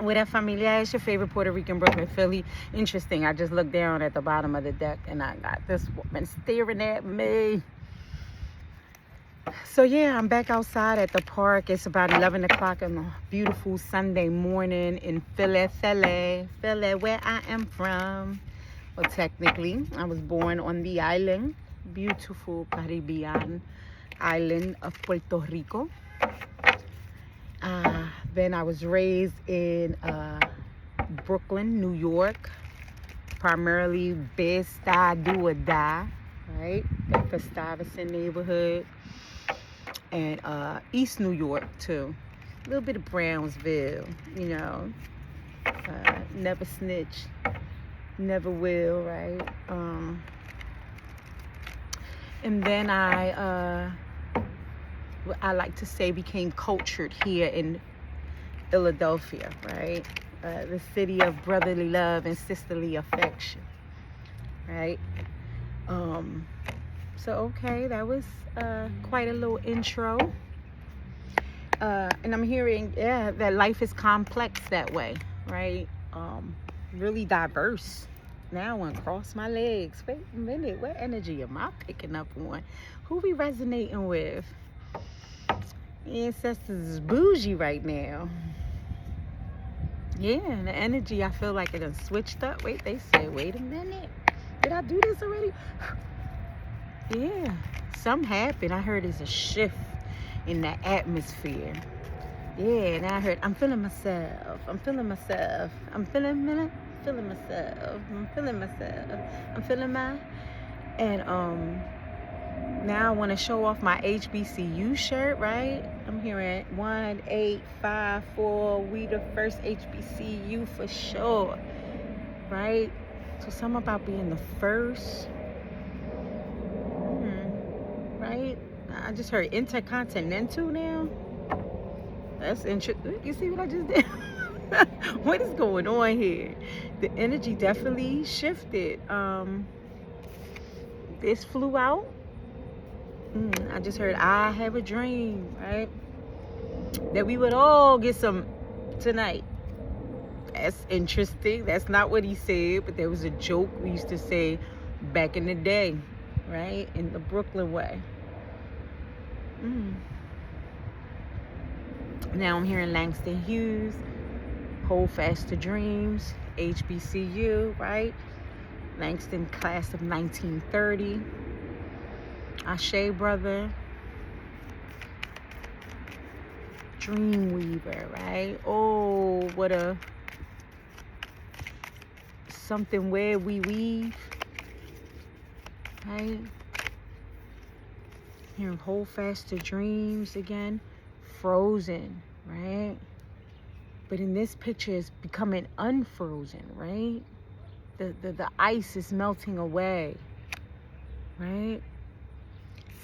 Where that familia is, your favorite Puerto Rican, Brooklyn, Philly. Interesting. I just looked down at the bottom of the deck and I got this woman staring at me. So yeah, I'm back outside at the park. It's about 11 o'clock on a beautiful Sunday morning in Philly, where I am from. Well, technically, I was born on the island, beautiful Caribbean island of Puerto Rico. Then I was raised in Brooklyn, New York, primarily Bed-Stuy, do or die, right? The Stuyvesant neighborhood, and East New York too. A little bit of Brownsville, you know. Never snitch, never will, right? And then I like to say became cultured here in Philadelphia, right? The city of brotherly love and sisterly affection, right? So, okay, that was quite a little intro. And I'm hearing, yeah, that life is complex that way, right? Really diverse. Now I want to cross my legs. Wait a minute, what energy am I picking up on? Who we resonating with? Ancestors is bougie right now. Yeah, the energy, I feel like it done switched up. Wait, they said, wait a minute. Did I do this already? Yeah, something happened. I heard there's a shift in the atmosphere. Yeah, and I heard, I'm feeling myself. I'm feeling myself. I'm feeling myself. I'm feeling myself. I'm feeling my... And now I want to show off my HBCU shirt, right? I'm hearing 1854. We the first HBCU for sure, right? So something about being the first, right? I just heard intercontinental now. That's interesting. You see what I just did? What is going on here? The energy definitely shifted. This flew out. I just heard, I have a dream, right? That we would all get some tonight. That's interesting. That's not what he said, but there was a joke we used to say back in the day, right? In the Brooklyn way. Now I'm hearing Langston Hughes, Hold Fast to Dreams, HBCU, right? Langston, class of 1930. Ashe brother. Dreamweaver, right? Oh, what a something where we weave, right? Hearing Hold Fast to Dreams again. Frozen, right? But in this picture, it's becoming unfrozen, right? The ice is melting away, right?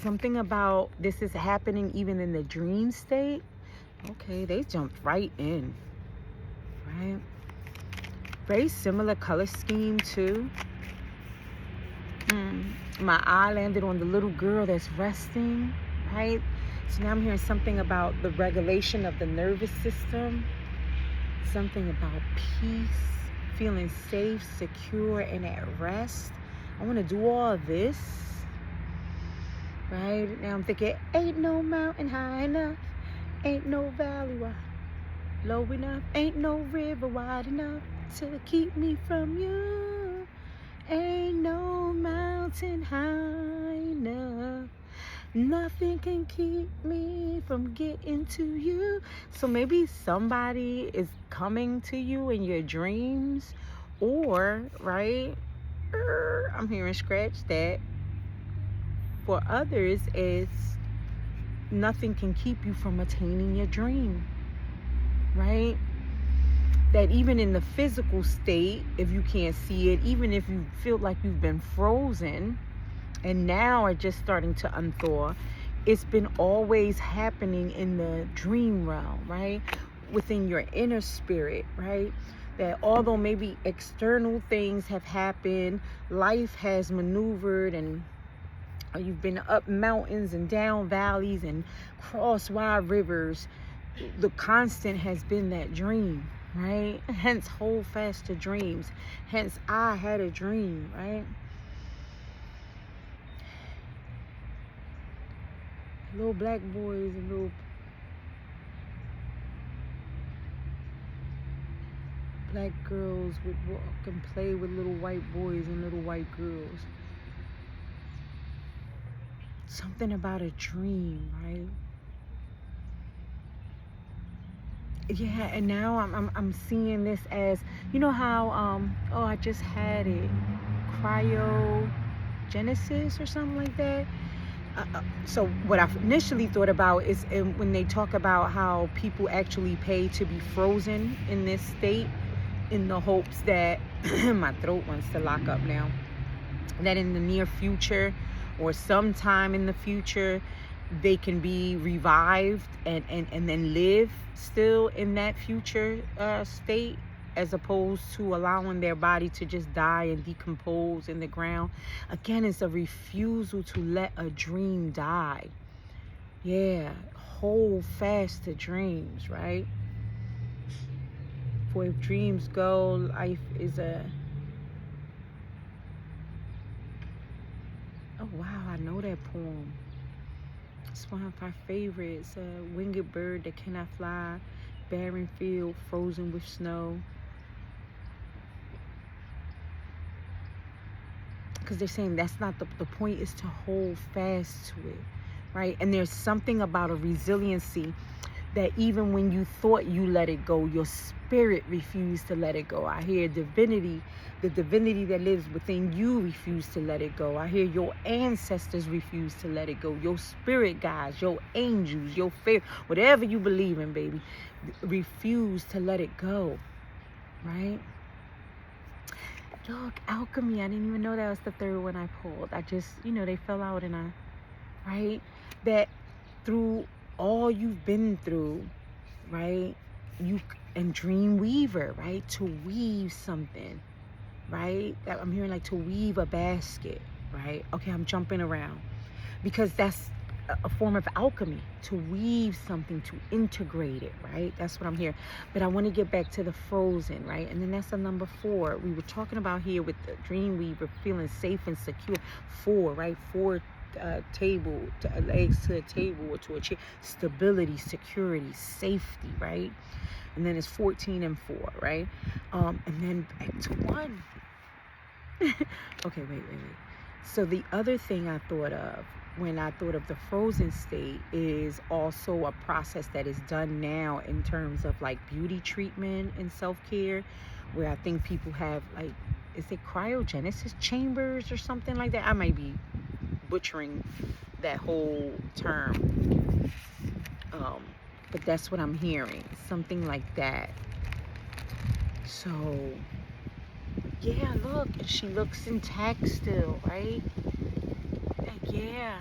Something about this is happening even in the dream state. Okay, they jumped right in, right? Very similar color scheme too. My eye landed on the little girl that's resting, right? So now I'm hearing something about the regulation of the nervous system, something about peace, feeling safe, secure, and at rest. I want to do all this, right? Now I'm thinking, ain't no mountain high enough, ain't no valley low enough, ain't no river wide enough to keep me from you, ain't no mountain high enough, nothing can keep me from getting to you. So maybe somebody is coming to you in your dreams, or, right, I'm hearing scratch that. For others, it's nothing can keep you from attaining your dream, right? That even in the physical state, if you can't see it, even if you feel like you've been frozen and now are just starting to unthaw, it's been always happening in the dream realm, right? Within your inner spirit, right? That although maybe external things have happened, life has maneuvered, and you've been up mountains and down valleys and crossed wide rivers, the constant has been that dream, right? Hence, hold fast to dreams. Hence, I had a dream, right? Little black boys and little black girls would walk and play with little white boys and little white girls. Something about a dream, right? Yeah, and now I'm seeing this as, you know how I just had it, cryogenesis or something like that. So what I initially thought about is when they talk about how people actually pay to be frozen in this state, in the hopes that my throat wants to lock up now, that in the near future or sometime in the future they can be revived and then live still in that future state, as opposed to allowing their body to just die and decompose in the ground. Again, it's a refusal to let a dream die. Yeah, hold fast to dreams, right? For if dreams go, life is a... Oh wow, I know that poem. It's one of my favorites. A winged bird that cannot fly, barren field frozen with snow. Because they're saying that's not the point, is to hold fast to it, right? And there's something about a resiliency that even when you thought you let it go, your spirit refused to let it go. I hear divinity, the divinity that lives within you refused to let it go. I hear your ancestors refuse to let it go. Your spirit guides, your angels, your faith, whatever you believe in, baby, refuse to let it go, right? Look, alchemy, I didn't even know that was the third one I pulled. I just, they fell out and right? That through all you've been through, right? And dream weaver, right? To weave something, right? That I'm hearing, like to weave a basket, right? Okay, I'm jumping around because that's a form of alchemy, to weave something, to integrate it, right? That's what I'm hearing. But I want to get back to the frozen, right? And then that's the number 4 we were talking about here with the dream weaver, feeling safe and secure. 4, right? 4 legs to a table or to a chair. Stability, security, safety, right? And then it's 14 and 4, right? And then back to 1. Okay, wait. So the other thing I thought of when I thought of the frozen state is also a process that is done now in terms of like beauty treatment and self-care, where I think people have, like, is it cryogenesis chambers or something like that? I might be butchering that whole term, but that's what I'm hearing, something like that. So yeah, look, she looks intact still, right? Like, yeah,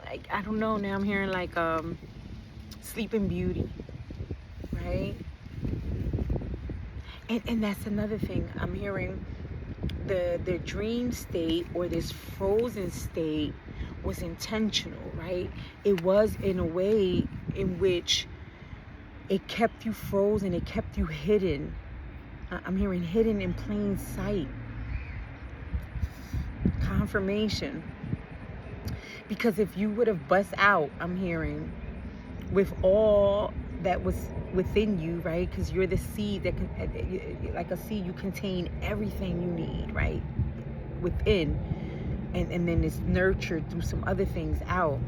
like, I don't know, now I'm hearing like Sleeping Beauty, right? And that's another thing I'm hearing. The dream state, or this frozen state, was intentional, right? It was in a way in which it kept you frozen, it kept you hidden. I'm hearing hidden in plain sight. Confirmation. Because if you would have bust out, I'm hearing, with all that was within you, right? Because you're the seed that can, like a seed, you contain everything you need, right? Within. And then it's nurtured through some other things out.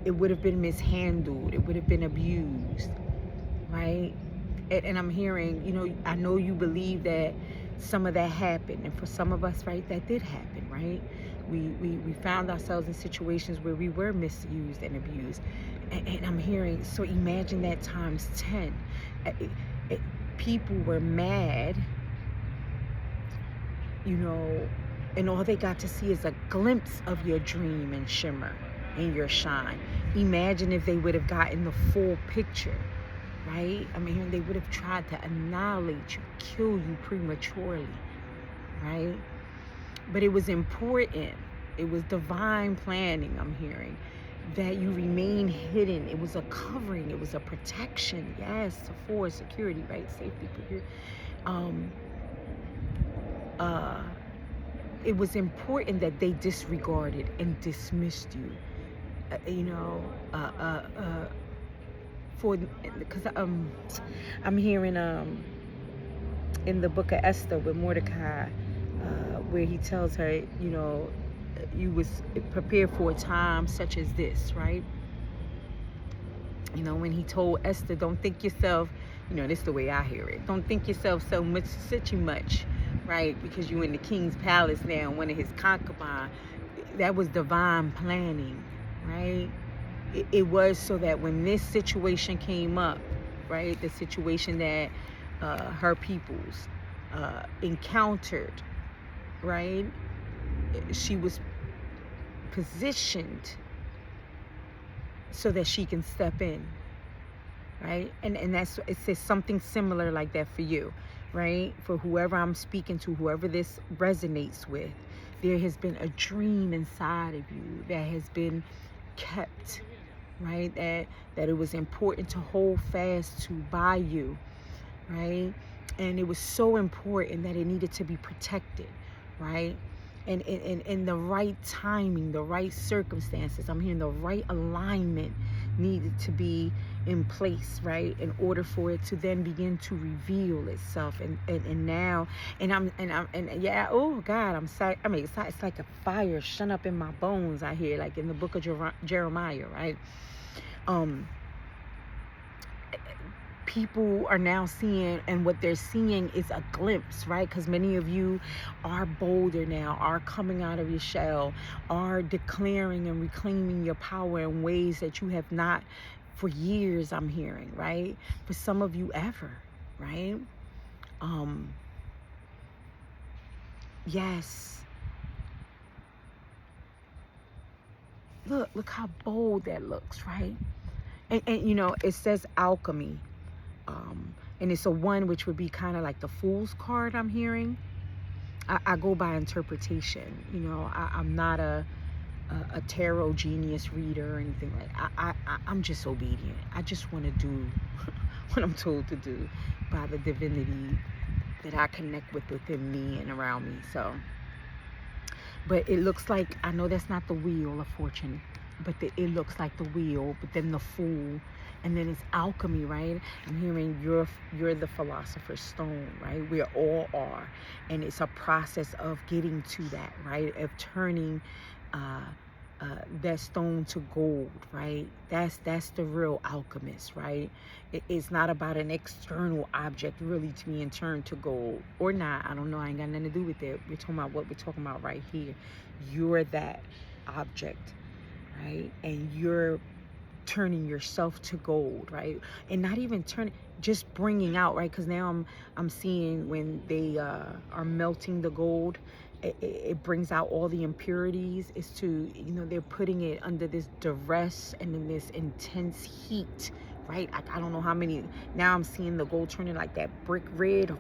It would have been mishandled. It would have been abused, right? And I'm hearing, I know you believe that some of that happened, and for some of us, right, that did happen, right? We found ourselves in situations where we were misused and abused, and I'm hearing, so imagine that times 10. People were mad, and all they got to see is a glimpse of your dream and shimmer and your shine. Imagine if they would have gotten the full picture, right? I mean, they would have tried to annihilate you, kill you prematurely, right? But it was important. It was divine planning, I'm hearing, that you remain hidden. It was a covering. It was a protection. Yes, for security, right? Safety. Um, uh, it was important that they disregarded and dismissed you. You know, for because I'm hearing in the book of Esther with Mordecai, where he tells her, you know, you was prepared for a time such as this, right? You know, when he told Esther, don't think yourself, you know, this is the way I hear it. Don't think yourself so much, such much, right? Because you're in the king's palace now, one of his concubines. That was divine planning, right? It was so that when this situation came up, right, the situation that her peoples encountered, right, she was positioned so that she can step in, right? And that's, it says something similar like that for you, right? For whoever I'm speaking to, whoever this resonates with, there has been a dream inside of you that has been kept, right? That it was important to hold fast to by you, right? And it was so important that it needed to be protected, right? And in the right timing, the right circumstances, I'm hearing the right alignment needed to be in place, right? In order for it to then begin to reveal itself. And now, and yeah, oh God, I'm sorry. I mean, it's like a fire shut up in my bones. I hear, like in the book of Jeremiah, right? People are now seeing, and what they're seeing is a glimpse, right? Because many of you are bolder now, are coming out of your shell, are declaring and reclaiming your power in ways that you have not for years, I'm hearing, right? For some of you ever, right? Yes. Look how bold that looks, right? And you know, it says alchemy. And it's a one which would be kind of like the Fool's card I'm hearing. I go by interpretation. You know, I'm not a tarot genius reader or anything like that. I'm just obedient. I just want to do what I'm told to do by the divinity that I connect with within me and around me. So, but it looks like, I know that's not the wheel of fortune, but it looks like the wheel, but then the Fool, and then it's alchemy, right? I'm hearing you're the philosopher's stone, right? We all are, and it's a process of getting to that, right? Of turning that stone to gold, right? That's the real alchemist, right? It's not about an external object really to be turned to gold or not. I don't know. I ain't got nothing to do with it. We're talking about what we're talking about right here. You're that object, right? And you're turning yourself to gold, right? And not even turning, just bringing out, right? Because now I'm seeing when they are melting the gold, it brings out all the impurities. Is to, you know, they're putting it under this duress and in this intense heat, right? I don't know how many. Now I'm seeing the gold turning like that brick red,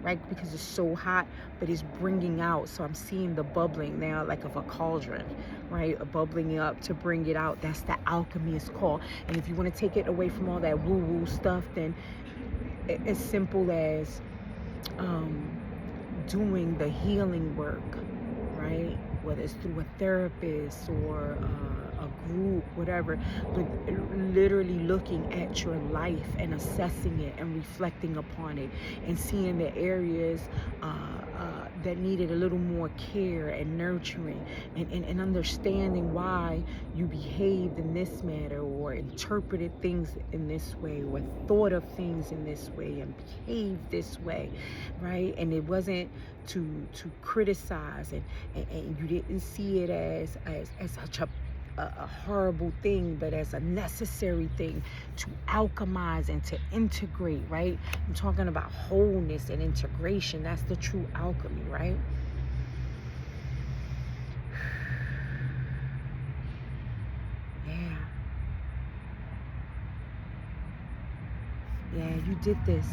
right? Because it's so hot, but it's bringing out. So I'm seeing the bubbling now, like of a cauldron, right? A bubbling up to bring it out. That's the alchemy is called. And if you want to take it away from all that woo-woo stuff, then as simple as doing the healing work, right? Whether it's through a therapist or a group, whatever, but literally looking at your life and assessing it and reflecting upon it and seeing the areas that needed a little more care and nurturing, and understanding why you behaved in this manner or interpreted things in this way or thought of things in this way and behaved this way, right? And it wasn't to criticize, and you didn't see it as such a horrible thing, but as a necessary thing to alchemize and to integrate, right? I'm talking about wholeness and integration. That's the true alchemy, right? Yeah, you did this.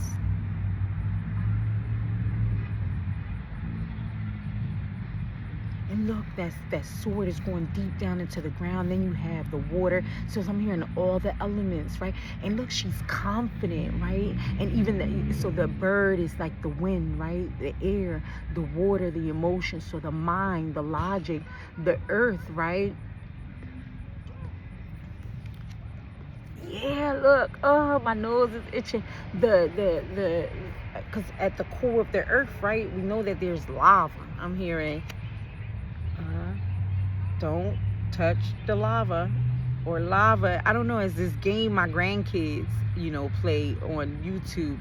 And And look, that sword is going deep down into the ground. Then you have the water. So I'm hearing all the elements, right? And look, she's confident, right? And even so the bird is like the wind, right? The air, the water, the emotions. So the mind, the logic, the earth, right? Yeah, look. Oh, my nose is itching. Because at the core of the earth, right? We know that there's lava. I'm hearing. Don't touch the lava, or lava. I don't know. It's this game my grandkids, play on YouTube.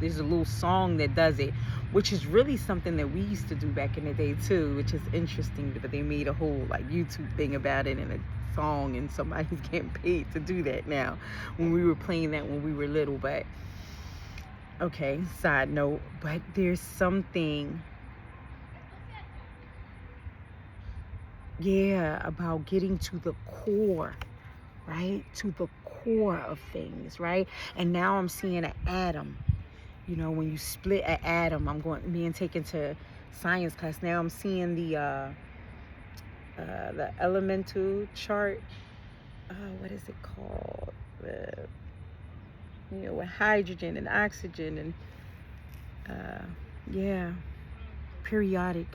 There's a little song that does it, which is really something that we used to do back in the day too, which is interesting. But they made a whole like YouTube thing about it in a song, and somebody's getting paid to do that now. When we were playing that when we were little, but okay. Side note, but there's something. Yeah, about getting to the core, right? To the core of things, right? And now I'm seeing an atom. When you split an atom, being taken to science class. Now I'm seeing the elemental chart. What is it called? With hydrogen and oxygen and periodic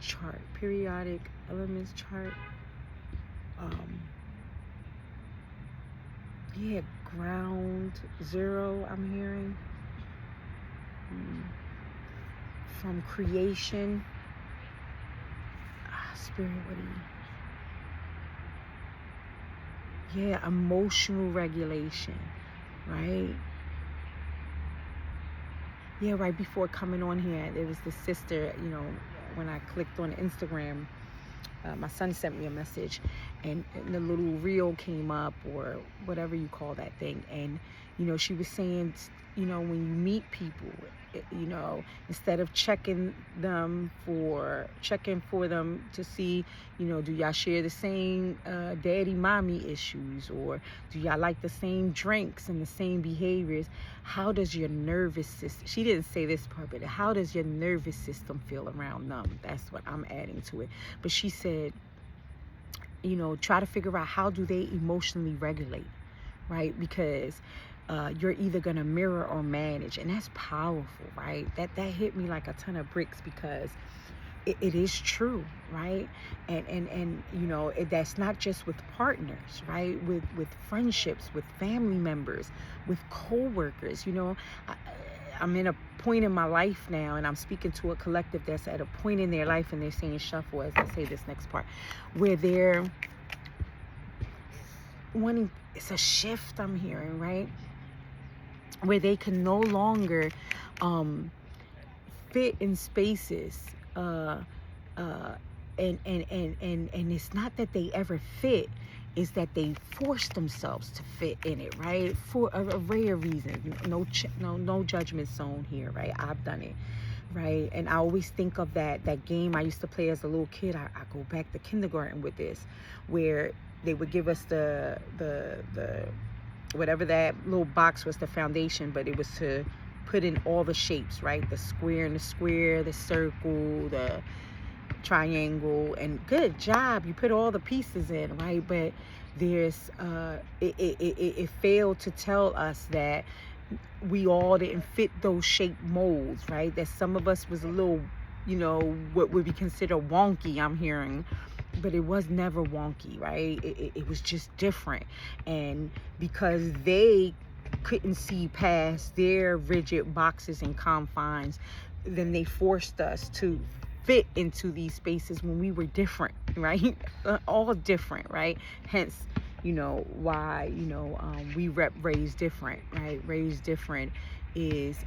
chart, periodic elements chart. Ground zero, I'm hearing. From creation. Spirit, what do you? Emotional regulation, right? Yeah, right before coming on here, there was this sister, when I clicked on Instagram, my son sent me a message, and the little reel came up, or whatever you call that thing, and she was saying, when you meet people, instead of checking for them to see, do y'all share the same daddy mommy issues, or do y'all like the same drinks and the same behaviors? How does your nervous system, she didn't say this part, but how does your nervous system feel around them? That's what I'm adding to it. But she said, try to figure out, how do they emotionally regulate, right? Because you're either gonna mirror or manage, and that's powerful, right? That hit me like a ton of bricks, because it is true, right? And that's not just with partners, right? With friendships, with family members, with co-workers. I'm in a point in my life now, and I'm speaking to a collective that's at a point in their life, and they're saying shuffle as I say this next part, where they're wanting, it's a shift I'm hearing, right? Where they can no longer fit in spaces, and it's not that they ever fit, is that they force themselves to fit in it, right? For a array of reasons. No judgment zone here, right? I've done it, right? And I always think of that game I used to play as a little kid. I go back to kindergarten with this, where they would give us the whatever that little box was, the foundation, but it was to put in all the shapes, right? The square and the square, the circle, the triangle, and good job, you put all the pieces in, right? But there's it failed to tell us that we all didn't fit those shape molds, right? That some of us was a little, what would be considered wonky, I'm hearing, but it was never wonky, right? It was just different. And because they couldn't see past their rigid boxes and confines, then they forced us to fit into these spaces when we were different, right? All different, right? Hence, why, we rep Raised Different, right? Raised Different is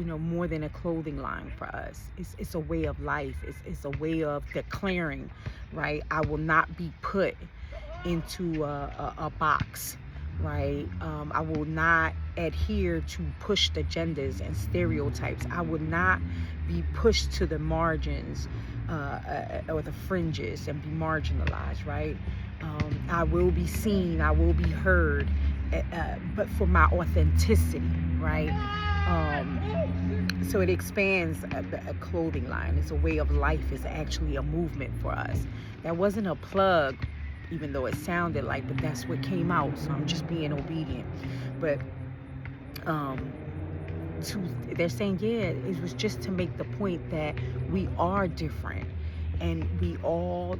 more than a clothing line for us. It's a way of life. It's a way of declaring, right? I will not be put into a box, right? I will not adhere to pushed agendas and stereotypes. I will not be pushed to the margins or the fringes and be marginalized, right? I will be seen, I will be heard, but for my authenticity, right? So it expands a clothing line. It's a way of life. It's actually a movement for us. That wasn't a plug, even though it sounded like, but that's what came out. So I'm just being obedient. But they're saying, yeah, it was just to make the point that we are different, and we all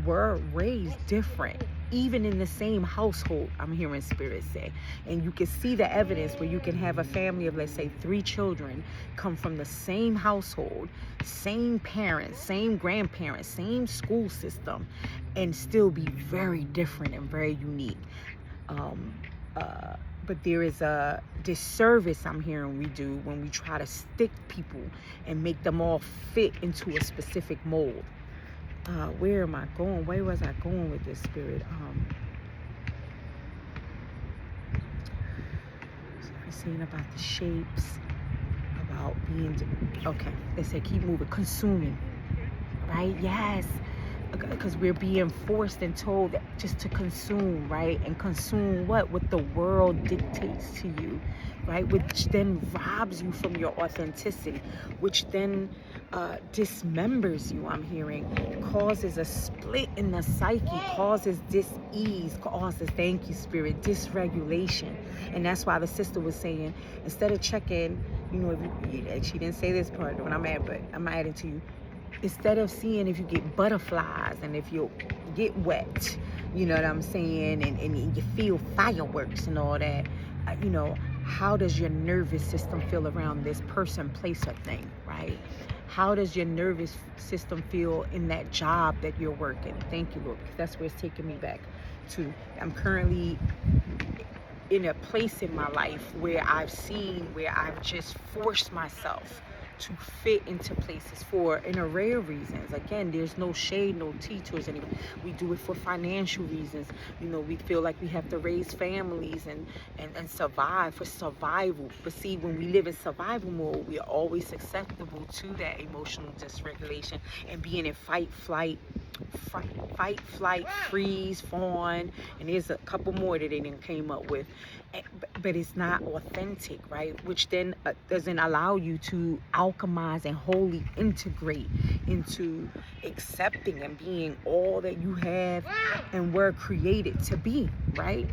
were raised different, even in the same household, I'm hearing Spirit say. And you can see the evidence where you can have a family of, let's say, 3 children come from the same household, same parents, same grandparents, same school system, and still be very different and very unique. But there is a disservice I'm hearing we do when we try to stick people and make them all fit into a specific mold. Where am I going? Where was I going with this, Spirit? I'm saying about the shapes, about being, okay, they say keep moving, consuming, right? Yes, because we're being forced and told that just to consume, right? And consume what the world dictates to you, right? Which then robs you from your authenticity, which then dismembers you, I'm hearing, causes a split in the psyche, causes dis-ease, causes, thank you, Spirit, dysregulation. And that's why the sister was saying, instead of checking, you know, she didn't say this part when I'm at, but I'm adding to you, instead of seeing if you get butterflies and if you get wet, you know what I'm saying, and you feel fireworks and all that, you know, how does your nervous system feel around this person, place, or thing, right? How does your nervous system feel in that job that you're working? Thank you, Lord, because that's where it's taking me back to. I'm currently in a place in my life where I've just forced myself to fit into places for an array of reasons. Again, there's no shade, no tea towards anyone. We do it for financial reasons. You know, we feel like we have to raise families and survive, for survival. But see, when we live in survival mode, we are always susceptible to that emotional dysregulation and being in fight, flight, freeze, fawn, and there's a couple more that they didn't came up with. But it's not authentic, right? Which then doesn't allow you to alchemize and wholly integrate into accepting and being all that you have and were created to be, right?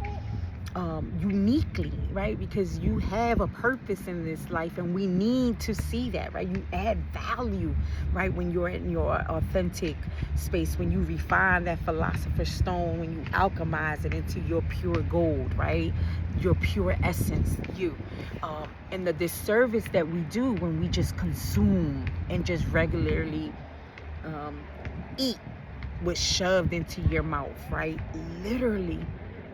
Uniquely, right? Because you have a purpose in this life, and we need to see that, right? You add value, right? When you're in your authentic space, when you refine that philosopher's stone, when you alchemize it into your pure gold, right? Your pure essence, you. And the disservice that we do when we just consume and just regularly eat what's shoved into your mouth, right? Literally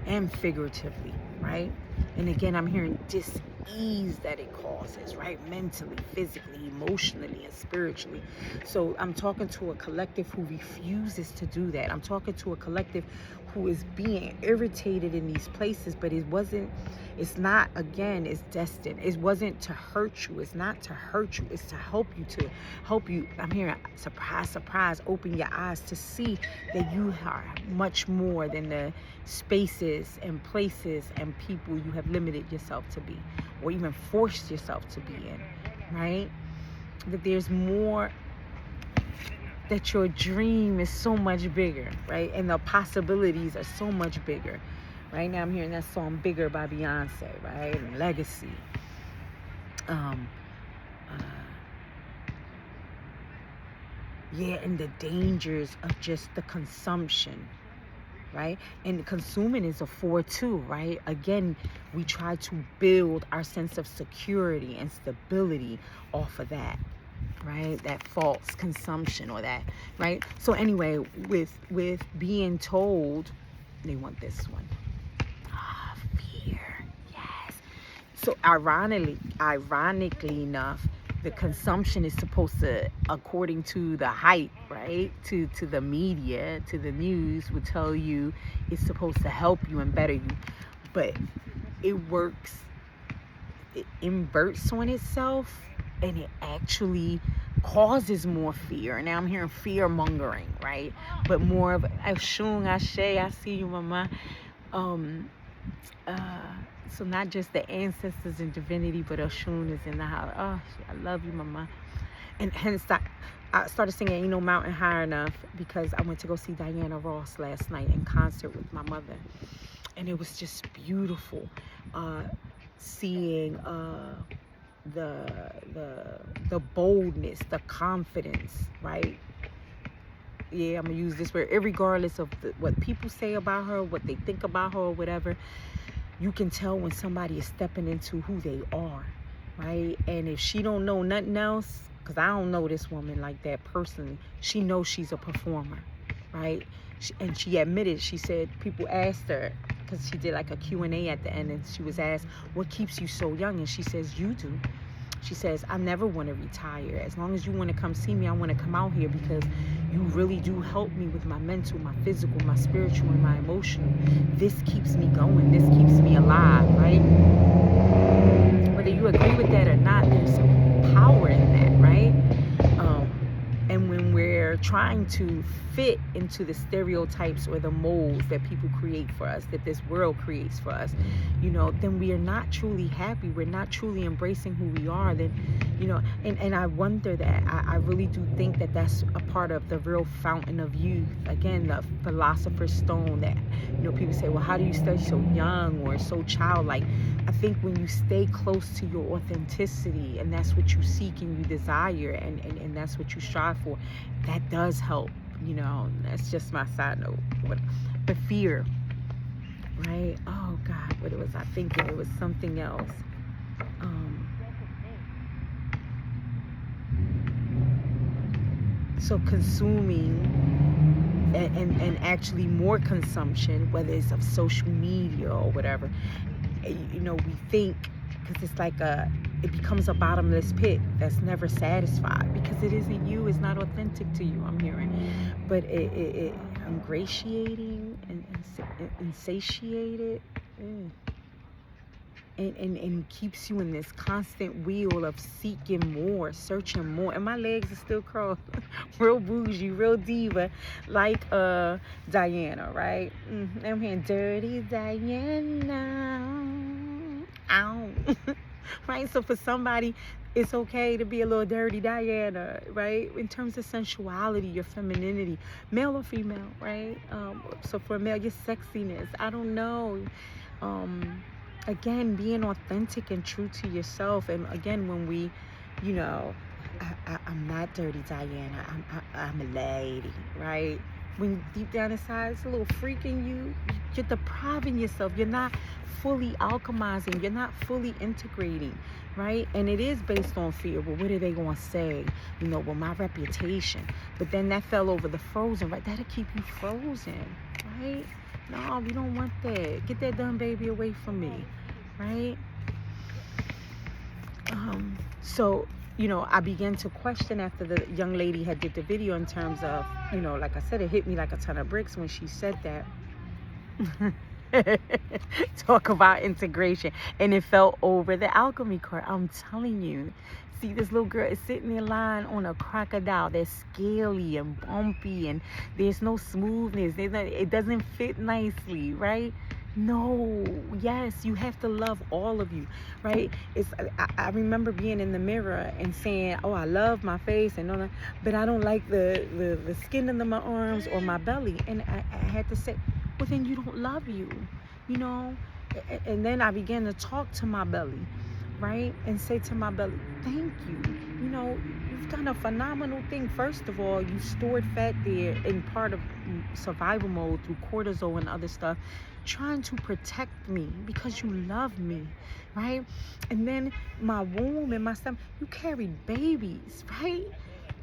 and figuratively, right? And again, I'm hearing dis-ease that it causes, right? Mentally, physically, emotionally, and spiritually. So I'm talking to a collective who refuses to do that. I'm talking to a collective who is being irritated in these places, but it's not, again, it's destined. It wasn't to hurt you. It's not to hurt you. It's to help you. I'm hearing, surprise, surprise, open your eyes to see that you are much more than the spaces and places and people you have limited yourself to be, or even forced yourself to be in, right? That there's more, that your dream is so much bigger, right? And the possibilities are so much bigger. Right now I'm hearing that song Bigger by Beyonce, right? And Legacy. Yeah, and the dangers of just the consumption, right? And consuming is a 4-2, right? Again, we try to build our sense of security and stability off of that, right? That false consumption or that, right? So anyway, with being told, they want this one. Fear, yes. So ironically enough, the consumption is supposed to, according to the hype, right? To the media, to the news, would tell you it's supposed to help you and better you. But it works, it inverts on itself, and it actually causes more fear. Now I'm hearing fear mongering, right? But more of Ashung, Ashe, I see you, mama. So not just the ancestors and divinity, but Oshun is in the house. Oh, I love you, mama. And hence I started singing Ain't No Mountain High Enough because I went to go see Diana Ross last night in concert with my mother. And it was just beautiful seeing the boldness, the confidence, right? Yeah, I'm gonna use this word, regardless of what people say about her, what they think about her, or whatever. You can tell when somebody is stepping into who they are, right? And if she don't know nothing else, because I don't know this woman like that personally, she knows she's a performer, right? And she admitted, she said, people asked her, because she did like a Q&A at the end, and she was asked, what keeps you so young? And she says, you do. She says, I never want to retire. As long as you want to come see me, I want to come out here because you really do help me with my mental, my physical, my spiritual, and my emotional. This keeps me going. This keeps me alive, right? Whether you agree with that or not, there's some power in that, right? And when we're trying to fit into the stereotypes or the molds that people create for us, that this world creates for us, then we are not truly happy. We're not truly embracing who we are. Then, and I wonder that. I really do think that that's a part of the real fountain of youth. Again, the philosopher's stone that, people say, well, how do you stay so young or so childlike? I think when you stay close to your authenticity and that's what you seek and you desire and that's what you strive for, that does help. That's just my side note. But fear, right? Oh God, what was I thinking? It was something else. So consuming and actually more consumption, whether it's of social media or whatever, we think, because it's like it becomes a bottomless pit that's never satisfied because it isn't you. It's not authentic to you, I'm hearing. But it ingratiating and insatiated. And keeps you in this constant wheel of seeking more, searching more. And my legs are still crossed. Real bougie, real diva, like Diana, right? I'm hearing Dirty Diana. Ow. Right? So for somebody, it's okay to be a little dirty Diana, right? In terms of sensuality, your femininity, male or female, right? So for a male, your sexiness, I don't know. Again, being authentic and true to yourself. And again, when we, I'm not dirty Diana. I'm a lady, right? When deep down inside, it's a little freak in you. You're depriving yourself. You're not fully alchemizing. You're not fully integrating, right? And it is based on fear. Well, what are they going to say? Well, my reputation. But then that fell over the frozen, right? That'll keep you frozen, right? No, we don't want that. Get that dumb baby away from me, right? So, I began to question after the young lady had did the video in terms of, like I said, it hit me like a ton of bricks when she said that. Talk about integration. And it fell over the alchemy court. I'm telling you. See, this little girl is sitting in line on a crocodile that's scaly and bumpy and there's no smoothness. It doesn't fit nicely, right? No, yes, you have to love all of you, right? I remember being in the mirror and saying, oh, I love my face and all that, but I don't like the skin under my arms or my belly. And I had to say, well, then you don't love you, And then I began to talk to my belly, right? And say to my belly, thank you. You've done a phenomenal thing. First of all, you stored fat there in part of survival mode through cortisol and other stuff, trying to protect me because you love me, right? And then my womb and my stomach, you carried babies, right?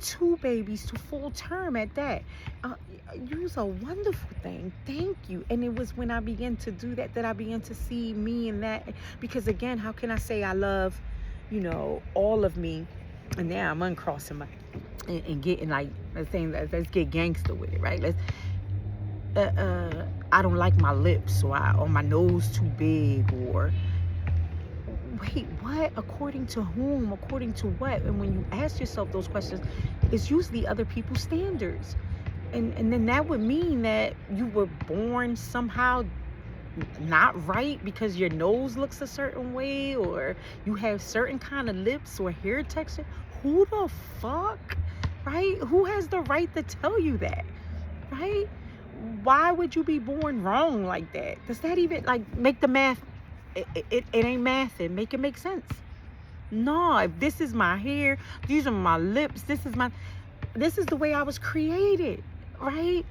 2 babies to full term at that. It was a wonderful thing. Thank you. And it was when I began to do that I began to see me in that. Because again, how can I say I love, all of me, and now I'm uncrossing my and getting like saying let's get gangster with it, right? I don't like my lips or my nose too big or. Wait, what? According to whom? According to what? And when you ask yourself those questions, it's usually other people's standards. And then that would mean that you were born somehow not right because your nose looks a certain way or you have certain kind of lips or hair texture. Who the fuck, right? Who has the right to tell you that, right? Why would you be born wrong like that? Does that even like make the math? It ain't math. It make it make sense. No, if this is my hair, these are my lips, this is the way I was created, right?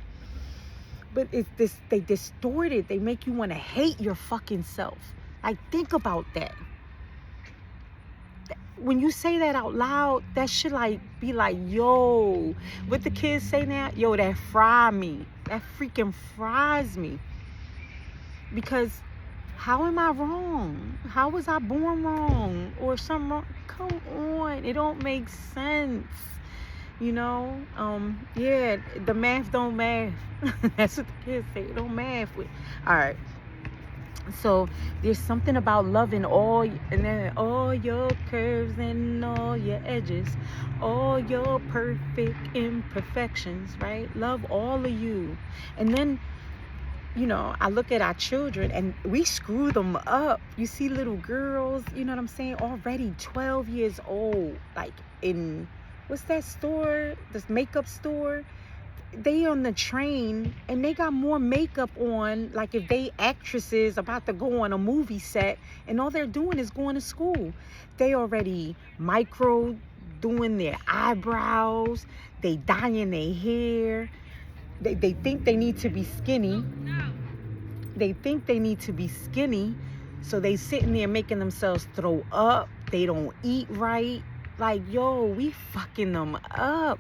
But it's this, they distort it. They make you want to hate your fucking self. Like, think about that. When you say that out loud, that should like be like, yo, what the kids say now, yo, that fry me. That freaking fries me. Because how am I wrong? How was I born wrong? Or something wrong? Come on, it don't make sense. You know, yeah, the math don't math. That's what the kids say. It don't math with. All right. So there's something about loving all your curves and all your edges, all your perfect imperfections, right? Love all of you. And then, you know, I look at our children and we screw them up. You see little girls, you know what I'm saying, already 12 years old, like in, what's that store, this makeup store? They on the train and they got more makeup on, like if they actresses about to go on a movie set, and all they're doing is going to school. They already micro doing their eyebrows, they dyeing their hair, they think they need to be skinny. So they sitting there making themselves throw up. They don't eat right. Like, yo, we fucking them up,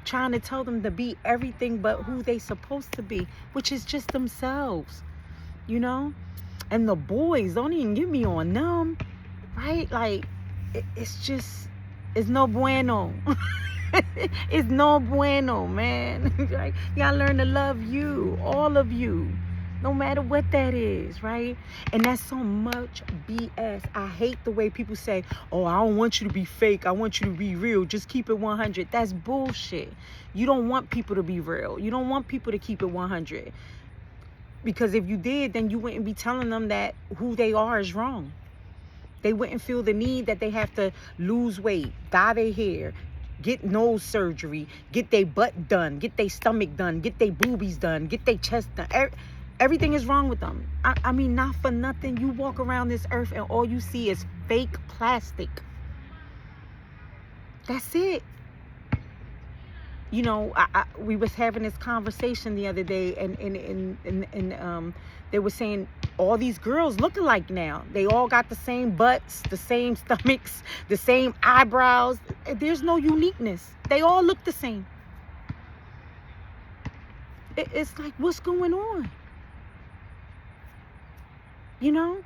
trying to tell them to be everything but who they supposed to be, which is just themselves, you know? And the boys, don't even get me on them, right? Like, it's no bueno. It's no bueno, man. Right? You gotta learn to love you, all of you, no matter what that is, right? And that's so much BS. I hate the way people say, oh, I don't want you to be fake, I want you to be real, just keep it 100. That's bullshit. You don't want people to be real. You don't want people to keep it 100. Because if you did, then you wouldn't be telling them that who they are is wrong. They wouldn't feel the need that they have to lose weight, dye their hair, get nose surgery, get their butt done, get their stomach done, get their boobies done, get their chest done. Everything is wrong with them. I mean, not for nothing. You walk around this earth and all you see is fake plastic. That's it. You know, we was having this conversation the other day, and they were saying all these girls look alike now. They all got the same butts, the same stomachs, the same eyebrows. There's no uniqueness. They all look the same. It's like, what's going on? You know?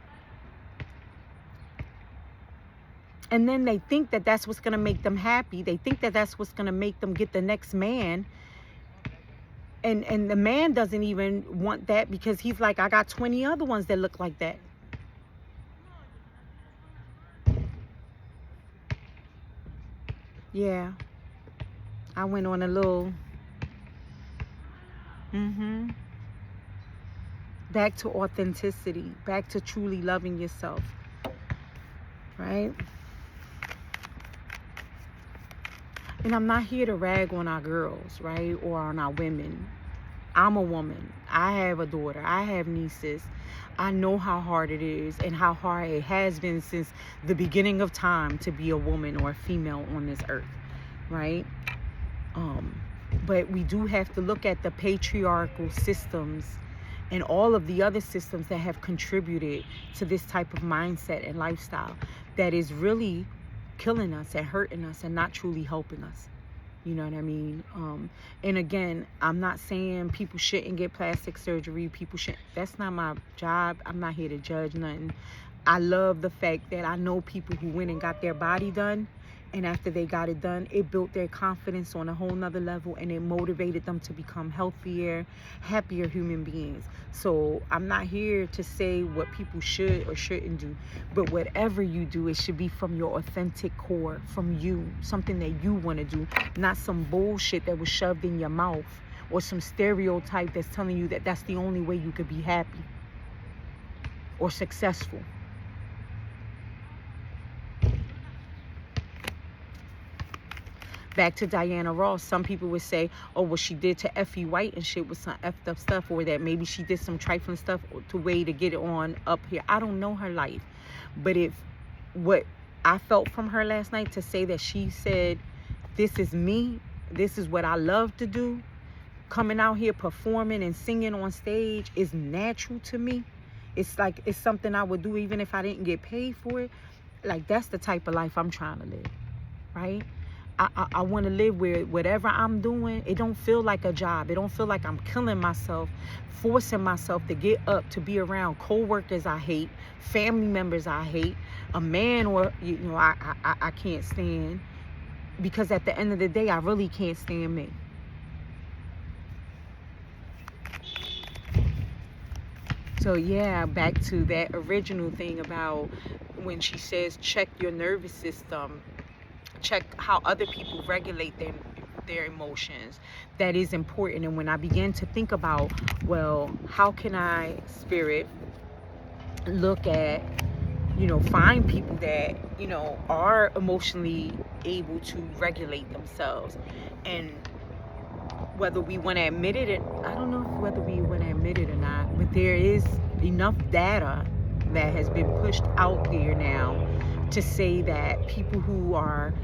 And then they think that that's what's going to make them happy. They think that that's what's going to make them get the next man. And the man doesn't even want that, because he's like, I got 20 other ones that look like that. Yeah. I went on a little... Back to authenticity. Back to truly loving yourself. Right? And I'm not here to rag on our girls, right? Or on our women. I'm a woman. I have a daughter. I have nieces. I know how hard it is and how hard it has been since the beginning of time to be a woman or a female on this earth, right? But we do have to look at the patriarchal systems and all of the other systems that have contributed to this type of mindset and lifestyle that is really killing us and hurting us and not truly helping us. You know what I mean? And again, I'm not saying people shouldn't get plastic surgery. People shouldn't. That's not my job. I'm not here to judge nothing. I love the fact that I know people who went and got their body done, and after they got it done, it built their confidence on a whole nother level, and it motivated them to become healthier, happier human beings. So I'm not here to say what people should or shouldn't do, but whatever you do, it should be from your authentic core, from you, something that you want to do, not some bullshit that was shoved in your mouth or some stereotype that's telling you that that's the only way you could be happy. or successful. Back to Diana Ross, some people would say, oh, what she did to Effie White and shit was some effed up stuff, or that maybe she did some trifling stuff to way to get it on up here. I don't know her life. But if what I felt from her last night to say that she said, this is me, this is what I love to do, coming out here performing and singing on stage is natural to me. It's like, it's something I would do even if I didn't get paid for it. Like, that's the type of life I'm trying to live, right? I want to live where whatever I'm doing, it don't feel like a job. It don't feel like I'm killing myself, forcing myself to get up, to be around co-workers I hate, family members I hate, a man or, you know, I can't stand, because at the end of the day, I really can't stand me. So yeah, back to that original thing about when she says, check your nervous system, check how other people regulate their emotions. That is important. And when I began to think about, well, how can I, spirit, look at, you know, find people that, you know, are emotionally able to regulate themselves, and whether we want to admit it, I don't know whether we want to admit it or not, but there is enough data that has been pushed out there now to say that people who are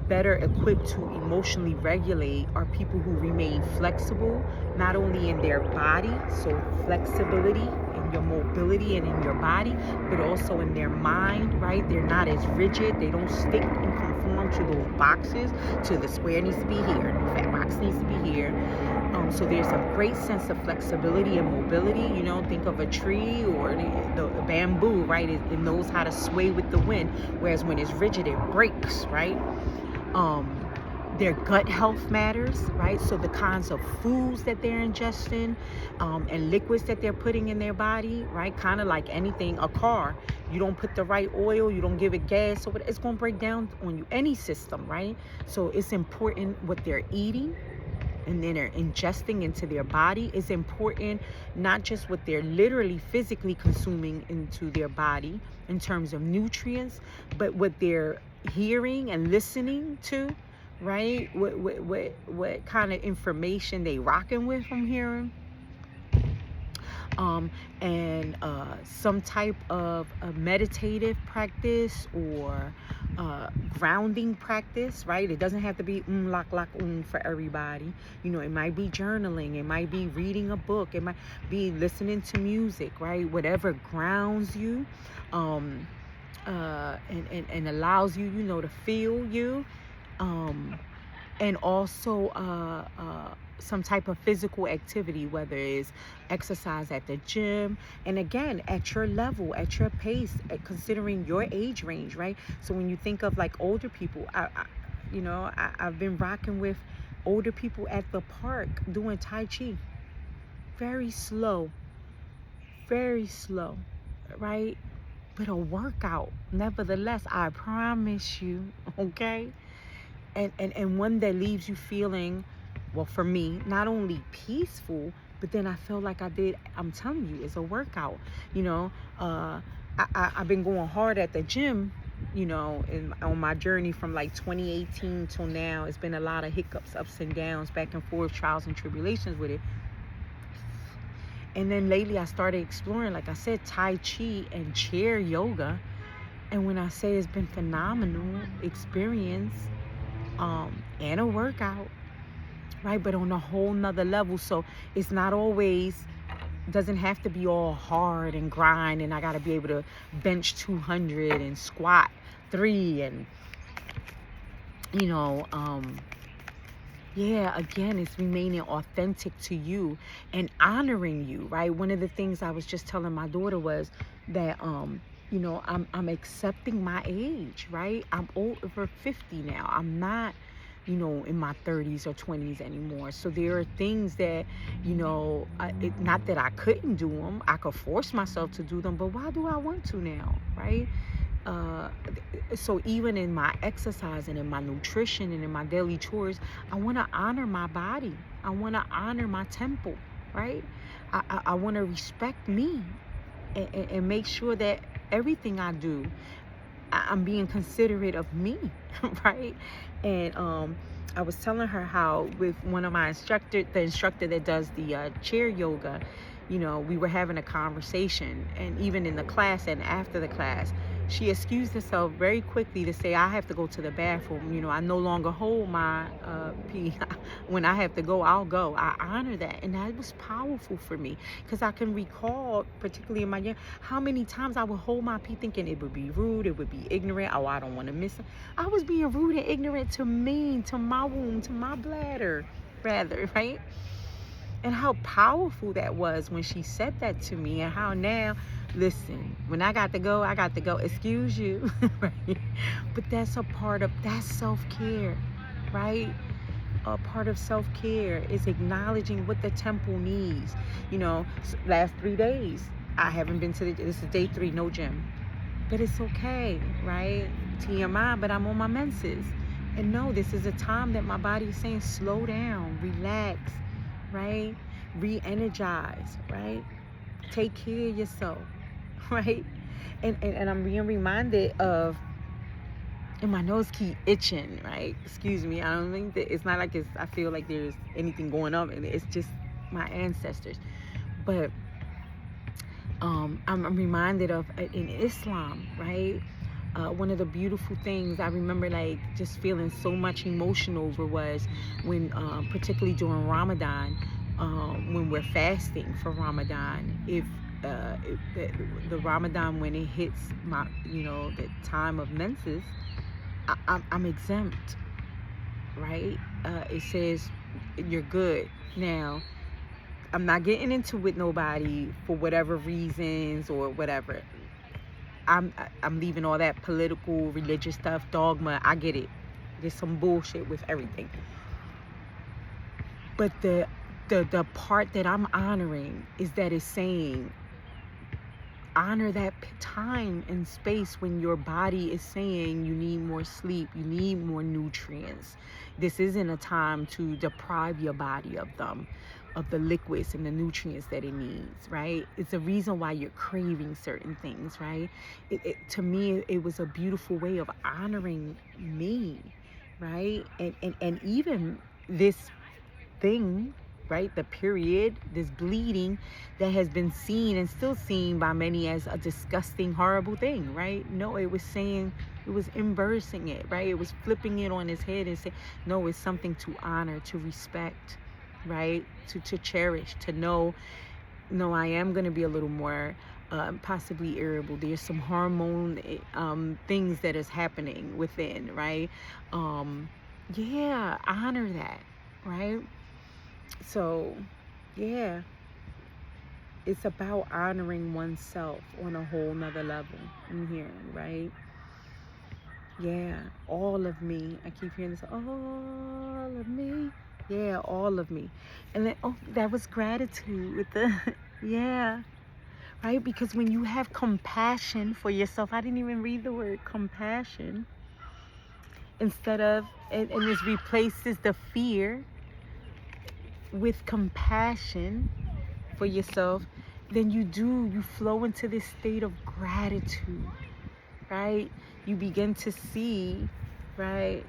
better equipped to emotionally regulate are people who remain flexible, not only in their body, so flexibility in your mobility and in your body, but also in their mind, right? They're not as rigid. They don't stick and conform to those boxes, to the square needs to be here, the fat box needs to be here. So there's a great sense of flexibility and mobility. You know, think of a tree or the bamboo, right? It knows how to sway with the wind, whereas when it's rigid, it breaks, right? Their gut health matters, right? So the kinds of foods that they're ingesting and liquids that they're putting in their body, right? Kind of like anything, a car, you don't put the right oil, you don't give it gas, so it's going to break down on you, any system, right? So it's important what they're eating and then they're ingesting into their body. Is important, not just what they're literally physically consuming into their body in terms of nutrients, but what they're hearing and listening to, right? What kind of information they rocking with from hearing. And some type of a meditative practice or grounding practice, right? It doesn't have to be lak for everybody. You know, it might be journaling, it might be reading a book, it might be listening to music, right? Whatever grounds you and allows you, you know, to feel you. And also some type of physical activity, whether it's exercise at the gym, and again, at your level, at your pace, considering your age range, right? So when you think of like older people, I've been rocking with older people at the park doing Tai Chi. Very slow, right? But a workout, nevertheless, I promise you, okay? And one that leaves you feeling, well, for me, not only peaceful, but then I feel like I'm telling you, it's a workout. You know, I've been going hard at the gym, you know, on my journey from like 2018 till now. It's been a lot of hiccups, ups and downs, back and forth, trials and tribulations with it. And then lately I started exploring, like I said, Tai Chi and chair yoga. And when I say it's been phenomenal experience, and a workout, right? But on a whole nother level. So it's not always, doesn't have to be all hard and grind, and I got to be able to bench 200 and squat 3 and, you know, yeah, again, it's remaining authentic to you and honoring you, right? One of the things I was just telling my daughter was that, you know, I'm accepting my age, right? I'm over 50 now. I'm not, you know, in my 30s or 20s anymore. So there are things that, you know, not that I couldn't do them. I could force myself to do them, but why do I want to now, right? So even in my exercise and in my nutrition and in my daily chores, I want to honor my body. I want to honor my temple, right? I want to respect me. and make sure that everything I do, I'm being considerate of me, right? And I was telling her how with one of my the instructor that does the chair yoga, you know, we were having a conversation, and even in the class and after the class, she excused herself very quickly to say, I have to go to the bathroom. You know, I no longer hold my pee. When I have to go, I'll go. I honor that. And that was powerful for me, because I can recall, particularly in my year, how many times I would hold my pee thinking it would be rude, it would be ignorant. Oh, I don't want to miss it. I was being rude and ignorant to me, to my womb, to my bladder, rather, right? And how powerful that was when she said that to me, and how now, listen, when I got to go, I got to go. Excuse you, right? But that's a part of, that's self-care, right? A part of self-care is acknowledging what the temple needs. You know, last 3 days, I haven't been to this is day 3, no gym. But it's okay, right? TMI, but I'm on my menses. And no, this is a time that my body is saying, slow down, relax, right? Re-energize, right? Take care of yourself, right? And I'm being reminded of, and my nose keep itching, right? Excuse me. I don't think that, it's not like I feel like there's anything going on in it. It's just my ancestors. But I'm reminded of in Islam, right? One of the beautiful things I remember, like, just feeling so much emotion over was when, particularly during Ramadan, when we're fasting for Ramadan, if the Ramadan, when it hits my, you know, the time of menses, I'm exempt, right? It says you're good. Now, I'm not getting into with nobody for whatever reasons or whatever. I'm leaving all that political, religious stuff, dogma. I get it. There's some bullshit with everything. But the part that I'm honoring is that it's saying, honor that time and space when your body is saying you need more sleep, you need more nutrients. This isn't a time to deprive your body of them, of the liquids and the nutrients that it needs, right? It's a reason why you're craving certain things, right? To me, it was a beautiful way of honoring me, right? And even this thing, right, the period, this bleeding that has been seen and still seen by many as a disgusting, horrible thing, right? No, it was saying, it was embracing it, right? It was flipping it on its head and saying, no, it's something to honor, to respect, right? To cherish, to know, no, I am going to be a little more possibly irritable. There's some hormone things that is happening within, right? Yeah, honor that, right? So, yeah, it's about honoring oneself on a whole nother level. I'm hearing, right? Yeah, all of me. I keep hearing this, all of me. Yeah, all of me. And then, oh, that was gratitude with the, yeah, right? Because when you have compassion for yourself, I didn't even read the word compassion. Instead of, and this replaces the fear with compassion for yourself, then you flow into this state of gratitude, right? You begin to see, right?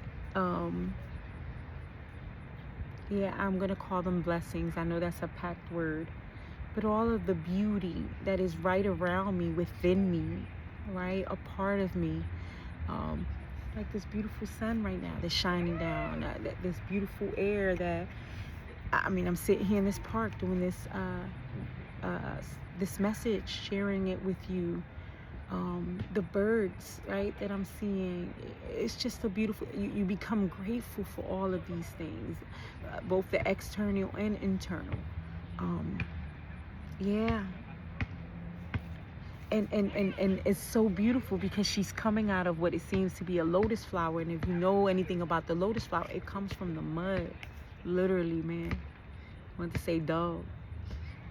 Yeah, I'm gonna call them blessings. I know that's a packed word, but all of the beauty that is right around me, within me, right? A part of me, like this beautiful sun right now that's shining down, this beautiful air that, I mean, I'm sitting here in this park doing this this message, sharing it with you. The birds, right, that I'm seeing, it's just a beautiful, you become grateful for all of these things, both the external and internal. Yeah. And it's so beautiful because she's coming out of what it seems to be a lotus flower. And if you know anything about the lotus flower, it comes from the mud. Literally, man. I want to say dog.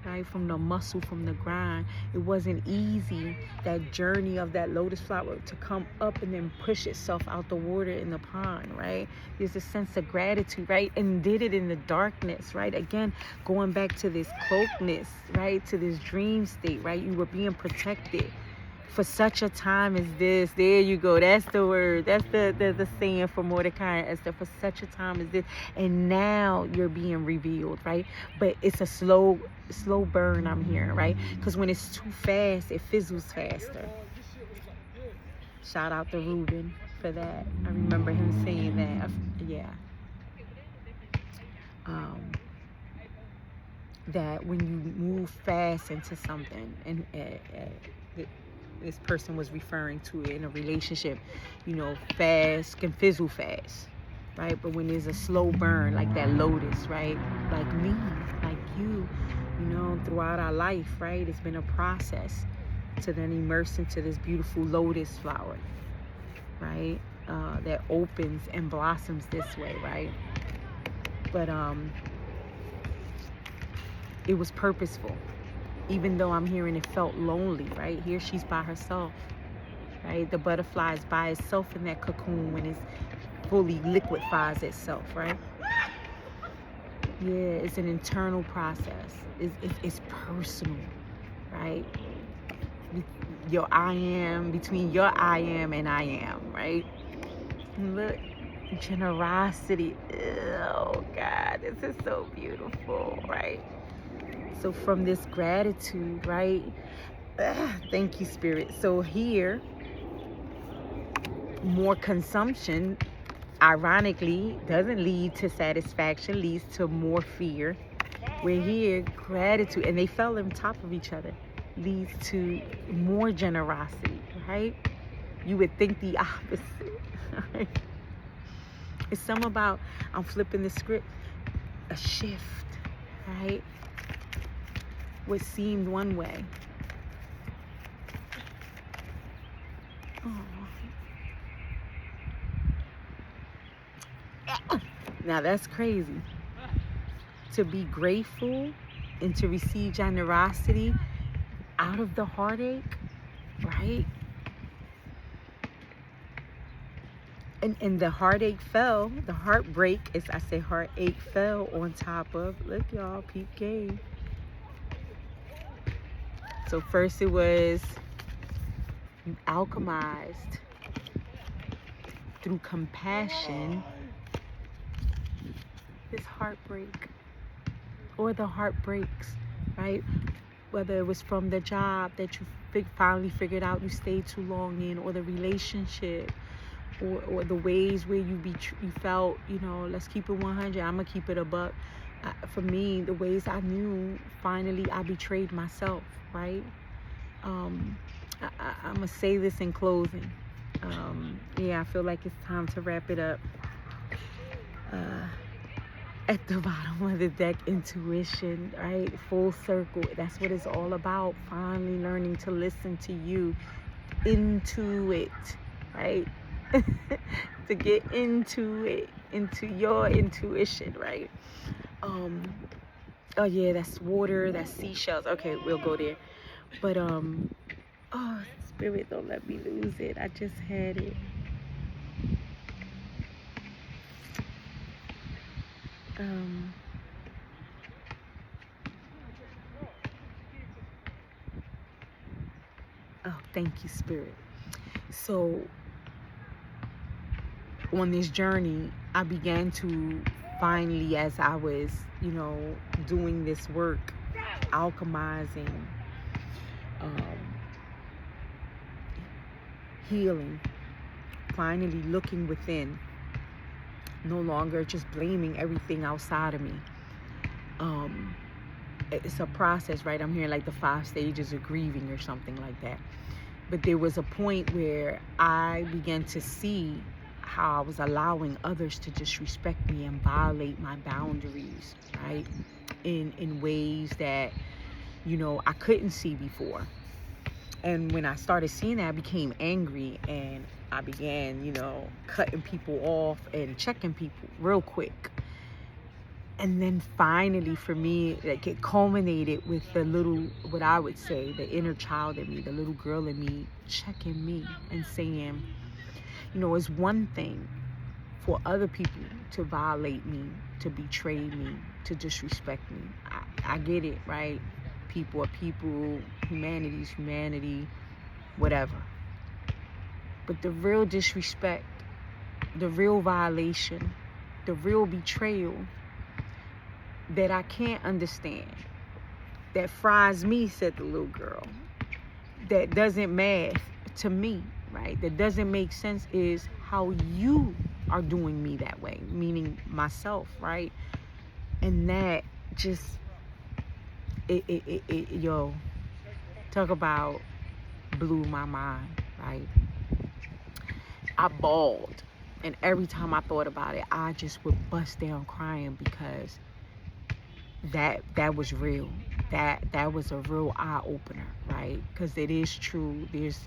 right? From the muscle, from the grind. It wasn't easy, that journey of that lotus flower to come up and then push itself out the water in the pond, right? There's a sense of gratitude, right? And did it in the darkness, right? Again, going back to this cloakness, right? To this dream state, right? You were being protected for such a time as this. There you go. That's the word. That's the saying for Mordecai and Esther. For such a time as this. And now you're being revealed, right? But it's a slow burn I'm hearing, right? Because when it's too fast, it fizzles faster. Shout out to Ruben for that. I remember him saying that. Yeah. That when you move fast into something, and this person was referring to it in a relationship, you know, fast can fizzle fast, right? But when there's a slow burn, like that lotus, right? Like me, like you know, throughout our life, right? It's been a process to then immerse into this beautiful lotus flower, right? That opens and blossoms this way, right? But it was purposeful. Even though I'm hearing it felt lonely, right? Here she's by herself, right? The butterfly is by itself in that cocoon when it's fully liquefies itself, right? Yeah, it's an internal process. It's personal, right? Your I am, between your I am and I am, right? Look, generosity. Oh God, this is so beautiful, right? So from this gratitude, right? Thank you, Spirit. So here, more consumption, ironically, doesn't lead to satisfaction, leads to more fear. We're here, gratitude, and they fell on top of each other, leads to more generosity, right? You would think the opposite, right? It's something about, I'm flipping the script, a shift, right? What seemed one way. Oh. Now that's crazy. To be grateful and to receive generosity out of the heartache, right? And the heartache fell, the heartbreak, as I say, heartache fell on top of, look y'all, peep game. So first it was, you alchemized through compassion this heartbreak, or the heartbreaks, right? Whether it was from the job that you finally figured out you stayed too long in, or the relationship, or the ways where you felt, you know, let's keep it 100, I'm gonna keep it a buck. For me, the ways I knew finally I betrayed myself, right? I'm gonna say this in closing. Yeah, I feel like it's time to wrap it up. At the bottom of the deck, intuition, right? Full circle. That's what it's all about. Finally learning to listen to you, into it, right? To get into it, into your intuition, right? Oh yeah, that's water, that's seashells. Okay, we'll go there. But oh, Spirit, don't let me lose it. I just had it. Oh, thank you, Spirit. So on this journey, I began to finally, as I was, you know, doing this work, alchemizing, healing, finally looking within, no longer just blaming everything outside of me. It's a process, right? I'm hearing like the 5 stages of grieving or something like that. But there was a point where I began to see how I was allowing others to disrespect me and violate my boundaries, right? In ways that, you know, I couldn't see before. And when I started seeing that, I became angry, and I began, you know, cutting people off and checking people real quick. And then finally for me, like, it culminated with the little, what I would say, the inner child in me, the little girl in me checking me and saying, you know, it's one thing for other people to violate me, to betray me, to disrespect me. I get it, right? People are people, humanity's humanity, whatever. But the real disrespect, the real violation, the real betrayal that I can't understand, that fries me, said the little girl, that doesn't math to me, right? That doesn't make sense, is how you are doing me that way, meaning myself, right? And that just, yo, talk about blew my mind, right? I bawled. And every time I thought about it, I just would bust down crying, because that was real. That was a real eye opener, right? Because it is true. There's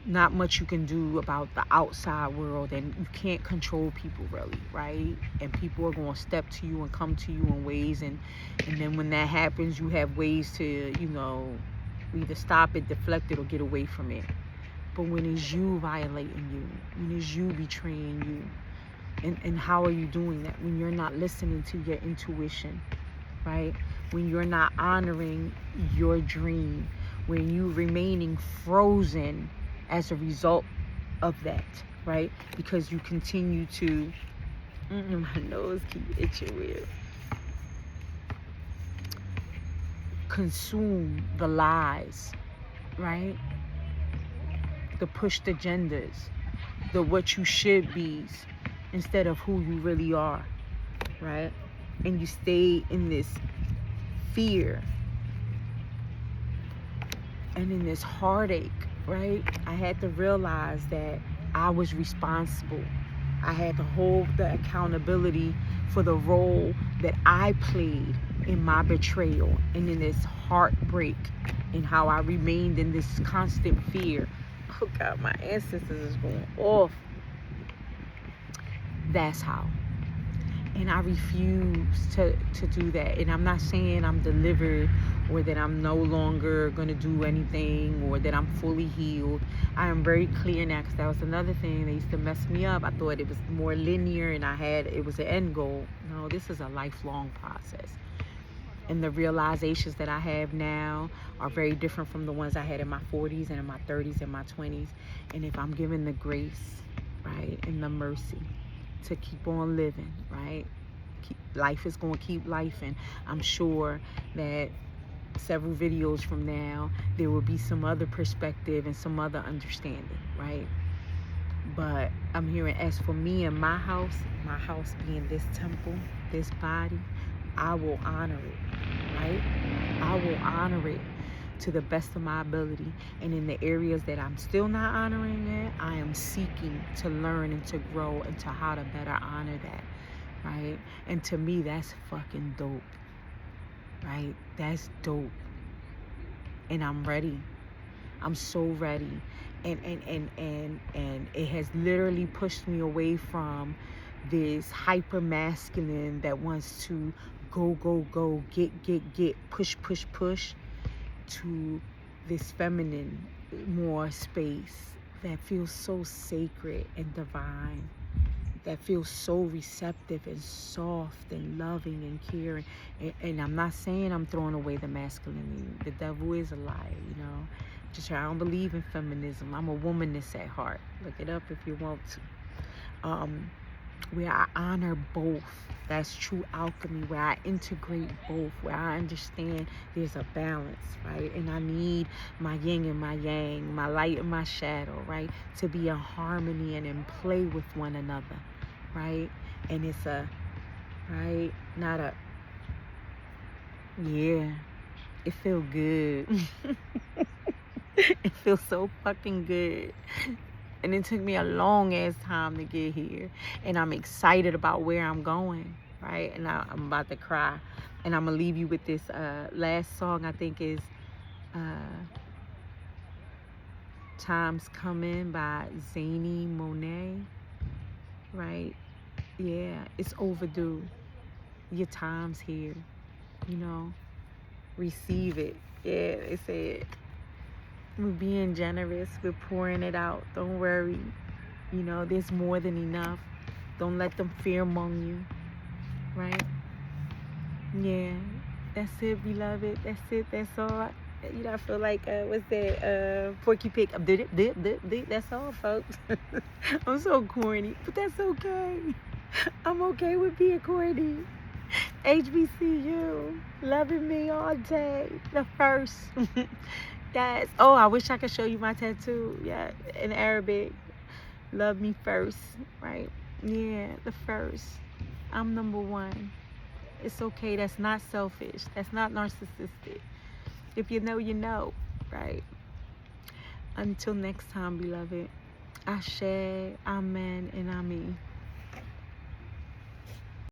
not much you can do about the outside world, and you can't control people really, right? And people are going to step to you and come to you in ways, and then when that happens, you have ways to, you know, either stop it, deflect it, or get away from it. But when it's you violating you, when it's you betraying you, and how are you doing that? When you're not listening to your intuition, right? When you're not honoring your dream, when you remaining frozen as a result of that, right? Because you continue to, my nose keep itching weird, consume the lies, right? The pushed agendas, the what you should be's instead of who you really are, right? And you stay in this fear and in this heartache, right? I had to realize that I was responsible. I had to hold the accountability for the role that I played in my betrayal and in this heartbreak, and how I remained in this constant fear. Oh God, my ancestors is going off. That's how. And I refuse to do that. And I'm not saying I'm delivered, or that I'm no longer going to do anything, or that I'm fully healed. I am very clear now, because that was another thing that used to mess me up. I thought it was more linear and it was an end goal. No, this is a lifelong process. And the realizations that I have now are very different from the ones I had in my 40s and in my 30s and my 20s. And if I'm given the grace, right, and the mercy to keep on living, right? Life is going to keep life, and I'm sure that several videos from now, there will be some other perspective and some other understanding, right? But I'm hearing, as for me and my house being this temple, this body, I will honor it, right? I will honor it to the best of my ability. And in the areas that I'm still not honoring it, I am seeking to learn and to grow into how to better honor that, right? And to me, that's fucking dope, right? That's dope. And I'm ready. I'm so ready. And it has literally pushed me away from this hyper masculine that wants to go, get, push, to this feminine, more space that feels so sacred and divine, that feels so receptive and soft and loving and caring. And I'm not saying I'm throwing away the masculinity. The devil is a liar, you know. Just I don't believe in feminism. I'm a womanist at heart. Look it up if you want to. Where I honor both. That's true alchemy, where I integrate both, where I understand there's a balance, right? And I need my yin and my yang, my light and my shadow, right? To be in harmony and in play with one another, right? And it's right? Not a, yeah, it feels good. It feels so fucking good. And it took me a long ass time to get here. And I'm excited about where I'm going, right? And I'm about to cry. And I'm going to leave you with this last song, I think is Time's Coming by Zanny Monet, right? Yeah, it's overdue. your time's here, you know, receive it. Yeah, they said we're being generous, we're pouring it out. Don't worry, you know, there's more than enough. Don't let them fear among you, right? Yeah, that's it, beloved. That's it. That's all. You know, I feel like what's that? Porky Pig. Dip, dip, dip, dip. That's all, folks. I'm so corny, but that's okay. I'm okay with being corny. HBCU, loving me all day. The first. Yes. Oh, I wish I could show you my tattoo. Yeah, in Arabic. Love me first, right? Yeah, the first. I'm number one. It's okay. That's not selfish. That's not narcissistic. If you know, you know, right? Until next time, beloved. Ashe, amen, and amen.